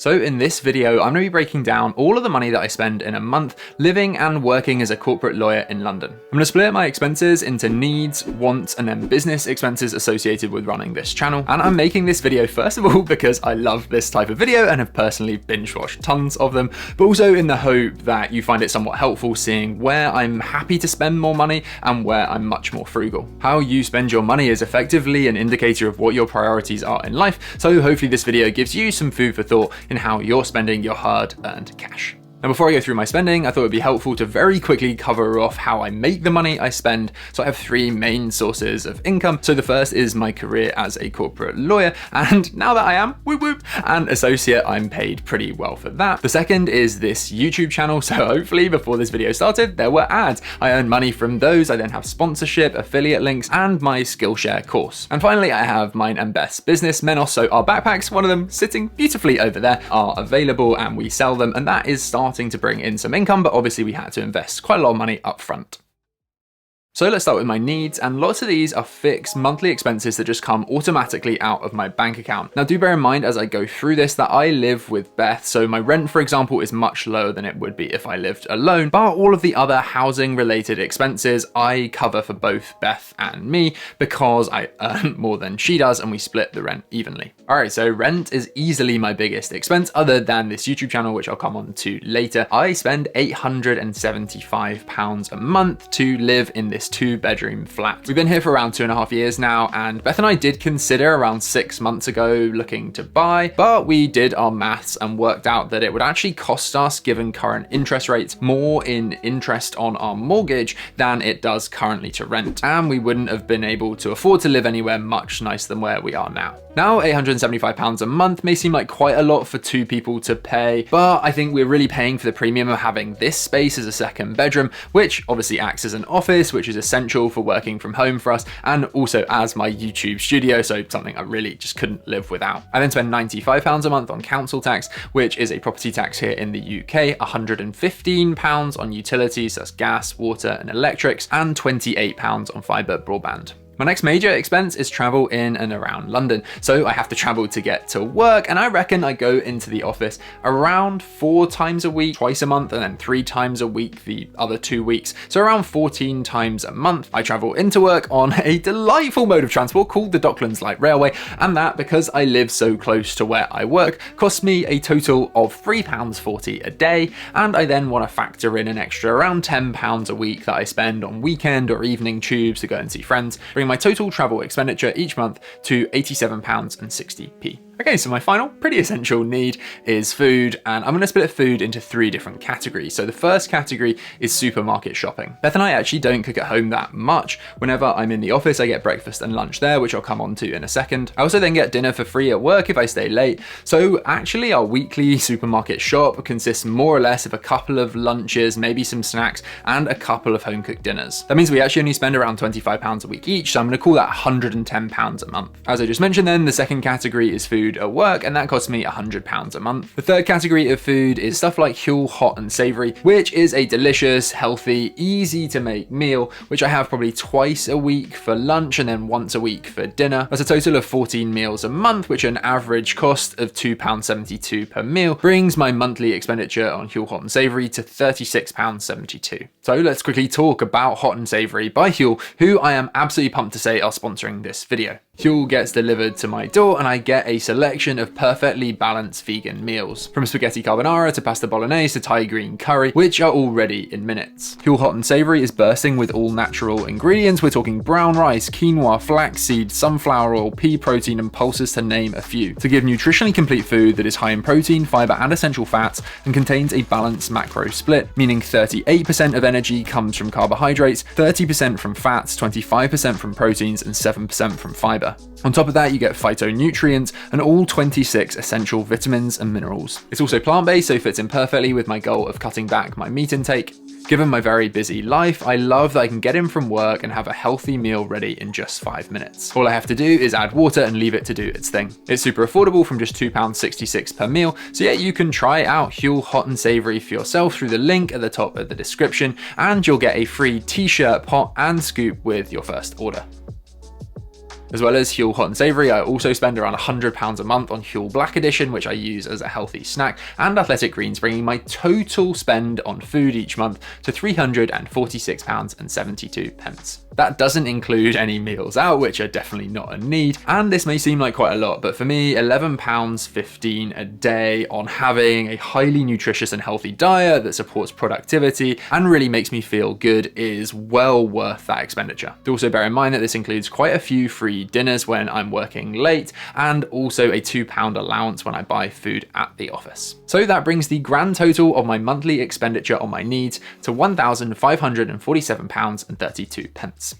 So in this video, I'm going to be breaking down all of the money that I spend in a month living and working as a corporate lawyer in London. I'm going to split my expenses into needs, wants, and then business expenses associated with running this channel. And I'm making this video first of all because I love this type of video and have personally binge watched tons of them, but also in the hope that you find it somewhat helpful seeing where I'm happy to spend more money and where I'm much more frugal. How you spend your money is effectively an indicator of what your priorities are in life, so hopefully this video gives you some food for thought in how you're spending your hard-earned cash. Now, before I go through my spending, I thought it'd be helpful to very quickly cover off how I make the money I spend. So I have three main sources of income. So the first is my career as a corporate lawyer. And now that I am, whoop whoop, an associate, I'm paid pretty well for that. The second is this YouTube channel. So hopefully before this video started, there were ads. I earn money from those. I then have sponsorship, affiliate links, and my Skillshare course. And finally, I have mine and Beth's business, Menos. So our backpacks, one of them sitting beautifully over there, are available and we sell them. And that is starting to bring in some income, but obviously we had to invest quite a lot of money up front. So let's start with my needs, and lots of these are fixed monthly expenses that just come automatically out of my bank account. Now do bear in mind as I go through this that I live with Beth, so my rent, for example, is much lower than it would be if I lived alone, but all of the other housing related expenses I cover for both Beth and me because I earn more than she does and we split the rent evenly. All right, so rent is easily my biggest expense other than this YouTube channel, which I'll come on to later. I spend £875 a month to live in this 2-bedroom flat. We've been here for around 2.5 years now, and Beth and I did consider around 6 months ago looking to buy, but we did our maths and worked out that it would actually cost us, given current interest rates, more in interest on our mortgage than it does currently to rent, and we wouldn't have been able to afford to live anywhere much nicer than where we are now. Now, £875 a month may seem like quite a lot for two people to pay, but I think we're really paying for the premium of having this space as a second bedroom, which obviously acts as an office, which is essential for working from home for us, and also as my YouTube studio, so something I really just couldn't live without. I then spend £95 a month on council tax, which is a property tax here in the UK, £115 on utilities, that's gas, water, and electrics, and £28 on fibre broadband. My next major expense is travel in and around London. So I have to travel to get to work, and I reckon I go into the office around 4 times a week, twice a month, and then 3 times a week the other 2 weeks. So around 14 times a month. I travel into work on a delightful mode of transport called the Docklands Light Railway, and that, because I live so close to where I work, costs me a total of £3.40 a day, and I then want to factor in an extra around £10 a week that I spend on weekend or evening tubes to go and see friends, bring my total travel expenditure each month to £87.60p. Okay, so my final pretty essential need is food, and I'm going to split food into 3 different categories. So the first category is supermarket shopping. Beth and I actually don't cook at home that much. Whenever I'm in the office, I get breakfast and lunch there, which I'll come on to in a second. I also then get dinner for free at work if I stay late. So actually our weekly supermarket shop consists more or less of a couple of lunches, maybe some snacks, and a couple of home cooked dinners. That means we actually only spend around £25 a week each, so I'm going to call that £110 a month. As I just mentioned then, the second category is food at work, and that costs me £100 a month. The third category of food is stuff like Huel Hot and Savoury, which is a delicious, healthy, easy to make meal, which I have probably twice a week for lunch and then once a week for dinner. That's a total of 14 meals a month, which an average cost of £2.72 per meal brings my monthly expenditure on Huel Hot and Savoury to £36.72. So let's quickly talk about Hot and Savoury by Huel, who I am absolutely pumped to say are sponsoring this video. Huel gets delivered to my door and I get a selection of perfectly balanced vegan meals, from spaghetti carbonara to pasta bolognese to Thai green curry, which are all ready in minutes. Huel Hot and Savoury is bursting with all natural ingredients. We're talking brown rice, quinoa, flaxseed, sunflower oil, pea protein, and pulses, to name a few, to give nutritionally complete food that is high in protein, fiber, and essential fats, and contains a balanced macro split, meaning 38% of energy comes from carbohydrates, 30% from fats, 25% from proteins, and 7% from fiber. On top of that, you get phytonutrients and all 26 essential vitamins and minerals. It's also plant-based, so fits in perfectly with my goal of cutting back my meat intake. Given my very busy life, I love that I can get in from work and have a healthy meal ready in just 5 minutes. All I have to do is add water and leave it to do its thing. It's super affordable from just £2.66 per meal, so yeah, you can try out Huel Hot and Savoury for yourself through the link at the top of the description, and you'll get a free t-shirt, pot, and scoop with your first order. As well as Huel Hot and Savory, I also spend around £100 a month on Huel Black Edition, which I use as a healthy snack, and Athletic Greens, bringing my total spend on food each month to £346.72. That doesn't include any meals out, which are definitely not a need, and this may seem like quite a lot, but for me, £11.15 a day on having a highly nutritious and healthy diet that supports productivity and really makes me feel good is well worth that expenditure. Also bear in mind that this includes quite a few free dinners when I'm working late, and also a £2 allowance when I buy food at the office. So that brings the grand total of my monthly expenditure on my needs to £1,547.32.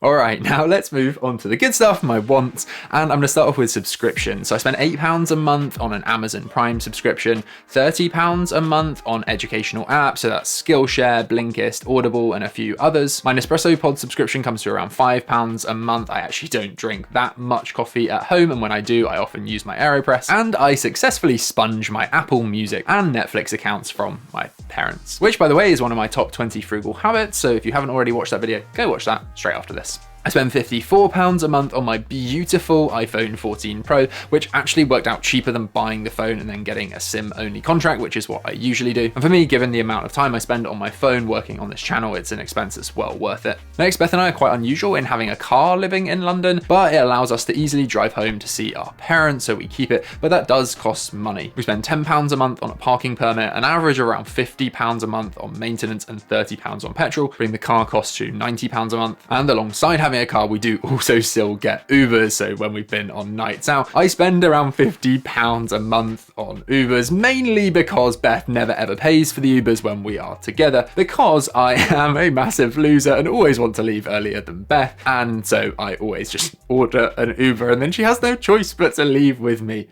All right, now let's move on to the good stuff, my wants, and I'm gonna start off with subscriptions. So I spend £8 a month on an Amazon Prime subscription, £30 a month on educational apps, so that's Skillshare, Blinkist, Audible, and a few others. My Nespresso Pod subscription comes to around £5 a month. I actually don't drink that much coffee at home, and when I do, I often use my AeroPress. And I successfully sponge my Apple Music and Netflix accounts from my parents, which by the way is one of my top 20 frugal habits, so if you haven't already watched that video, go watch that straight after this. I spend £54 a month on my beautiful iPhone 14 Pro, which actually worked out cheaper than buying the phone and then getting a SIM-only contract, which is what I usually do. And for me, given the amount of time I spend on my phone working on this channel, it's an expense that's well worth it. Next, Beth and I are quite unusual in having a car living in London, but it allows us to easily drive home to see our parents, so we keep it, but that does cost money. We spend £10 a month on a parking permit, an average around £50 a month on maintenance, and £30 on petrol, bringing the car cost to £90 a month. And alongside having a car, we do also still get Ubers, so when we've been on nights out, I spend around £50 a month on Ubers, mainly because Beth never ever pays for the Ubers when we are together, because I am a massive loser and always want to leave earlier than Beth, and so I always just order an Uber and then she has no choice but to leave with me.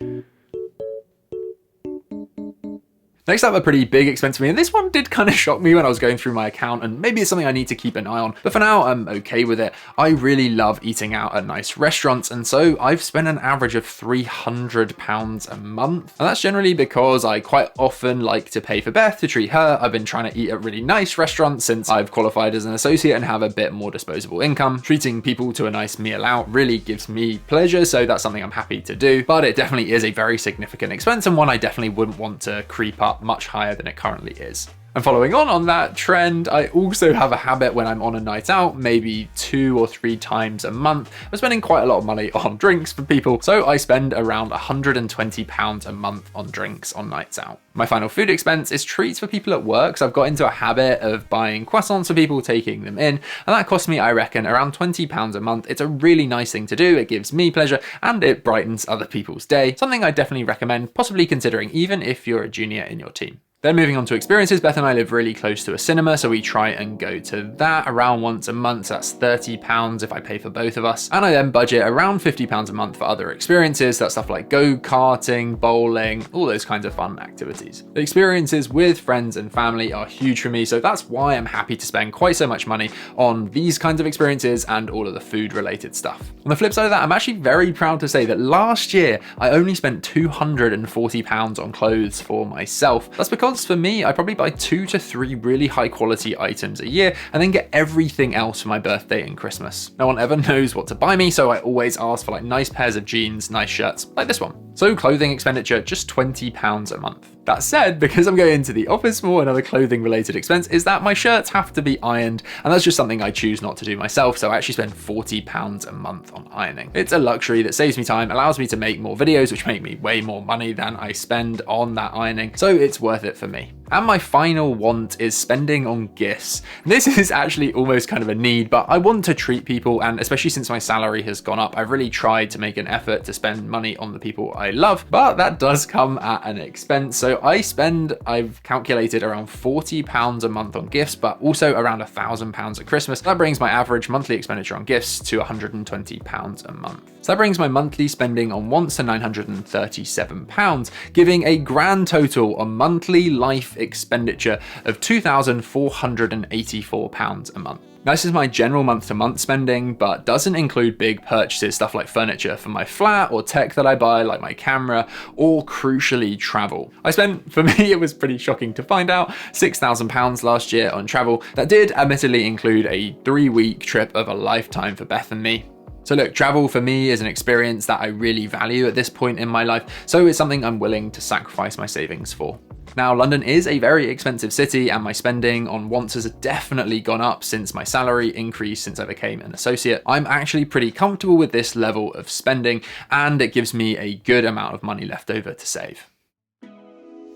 Next up, a pretty big expense for me, and this one did kind of shock me when I was going through my account, and maybe it's something I need to keep an eye on, but for now I'm okay with it. I really love eating out at nice restaurants, and so I've spent an average of £300 a month, and that's generally because I quite often like to pay for Beth to treat her. I've been trying to eat at really nice restaurants since I've qualified as an associate and have a bit more disposable income. Treating people to a nice meal out really gives me pleasure, so that's something I'm happy to do, but it definitely is a very significant expense and one I definitely wouldn't want to creep up much higher than it currently is. And following on that trend, I also have a habit when I'm on a night out, maybe 2 or 3 times a month, of spending quite a lot of money on drinks for people. So I spend around £120 a month on drinks on nights out. My final food expense is treats for people at work. So I've got into a habit of buying croissants for people, taking them in, and that costs me, I reckon, around £20 a month. It's a really nice thing to do. It gives me pleasure and it brightens other people's day. Something I definitely recommend possibly considering even if you're a junior in your team. Then moving on to experiences, Beth and I live really close to a cinema, so we try and go to that around once a month. So that's £30 if I pay for both of us. And I then budget around £50 a month for other experiences. That's stuff like go-karting, bowling, all those kinds of fun activities. The experiences with friends and family are huge for me, so that's why I'm happy to spend quite so much money on these kinds of experiences and all of the food related stuff. On the flip side of that, I'm actually very proud to say that last year I only spent £240 on clothes for myself. That's because for me, I probably buy 2 to 3 really high quality items a year and then get everything else for my birthday and Christmas. No one ever knows what to buy me, so I always ask for like nice pairs of jeans, nice shirts, like this one. So clothing expenditure, just £20 a month. That said, because I'm going into the office more, another clothing related expense is that my shirts have to be ironed, and that's just something I choose not to do myself, so I actually spend £40 a month on ironing. It's a luxury that saves me time, allows me to make more videos, which make me way more money than I spend on that ironing, so it's worth it for me. And my final want is spending on gifts. This is actually almost kind of a need, but I want to treat people, and especially since my salary has gone up, I've really tried to make an effort to spend money on the people I love, but that does come at an expense. So I've calculated around £40 a month on gifts, but also around £1,000 at Christmas. That brings my average monthly expenditure on gifts to £120 a month. So that brings my monthly spending on wants to £937, giving a grand total on monthly life expenditure of £2,484 a month. Now, this is my general month-to-month spending, but doesn't include big purchases, stuff like furniture for my flat or tech that I buy, like my camera, or crucially travel. I spent, for me, it was pretty shocking to find out, £6,000 last year on travel. That did admittedly include a 3-week trip of a lifetime for Beth and me. So look, travel for me is an experience that I really value at this point in my life, so it's something I'm willing to sacrifice my savings for. Now, London is a very expensive city and my spending on wants has definitely gone up since my salary increased since I became an associate. I'm actually pretty comfortable with this level of spending and it gives me a good amount of money left over to save.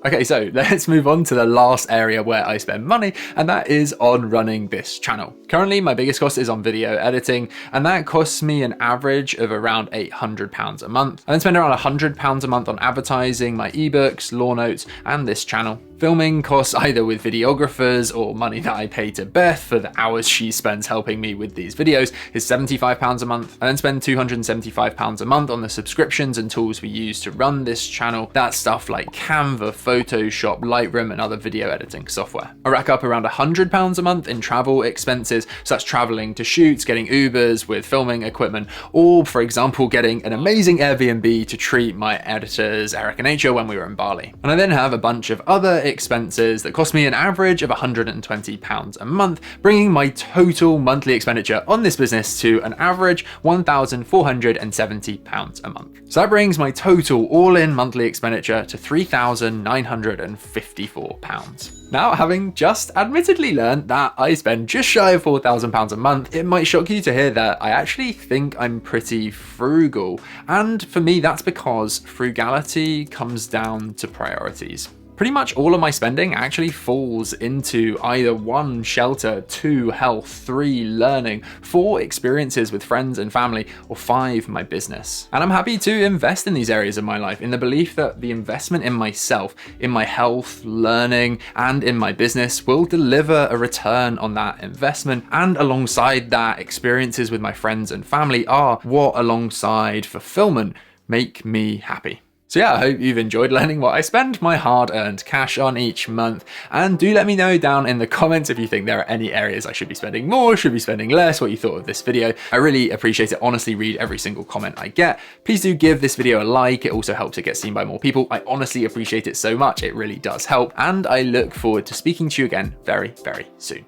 Okay, so let's move on to the last area where I spend money, and that is on running this channel. Currently, my biggest cost is on video editing, and that costs me an average of around £800 a month. I then spend around £100 a month on advertising, my ebooks, law notes, and this channel. Filming costs either with videographers or money that I pay to Beth for the hours she spends helping me with these videos is £75 a month. I then spend £275 a month on the subscriptions and tools we use to run this channel. That's stuff like Canva, Photoshop, Lightroom, and other video editing software. I rack up around £100 a month in travel expenses, such traveling to shoots, getting Ubers with filming equipment, or for example, getting an amazing Airbnb to treat my editors, Eric and Acha, when we were in Bali. And I then have a bunch of other expenses that cost me an average of £120 a month, bringing my total monthly expenditure on this business to an average £1,470 a month. So that brings my total all-in monthly expenditure to £3,954. Now, having just admittedly learned that I spend just shy of £4,000 a month, it might shock you to hear that I actually think I'm pretty frugal. And for me, that's because frugality comes down to priorities. Pretty much all of my spending actually falls into either 1, shelter, 2, health, 3, learning, 4, experiences with friends and family, or 5, my business. And I'm happy to invest in these areas of my life in the belief that the investment in myself, in my health, learning, and in my business will deliver a return on that investment. And alongside that, experiences with my friends and family are what, alongside fulfillment, make me happy. So yeah, I hope you've enjoyed learning what I spend my hard-earned cash on each month, and do let me know down in the comments if you think there are any areas I should be spending more, should be spending less, what you thought of this video. I really appreciate it, honestly read every single comment I get. Please do give this video a like, it also helps it get seen by more people. I honestly appreciate it so much, it really does help, and I look forward to speaking to you again very, very soon.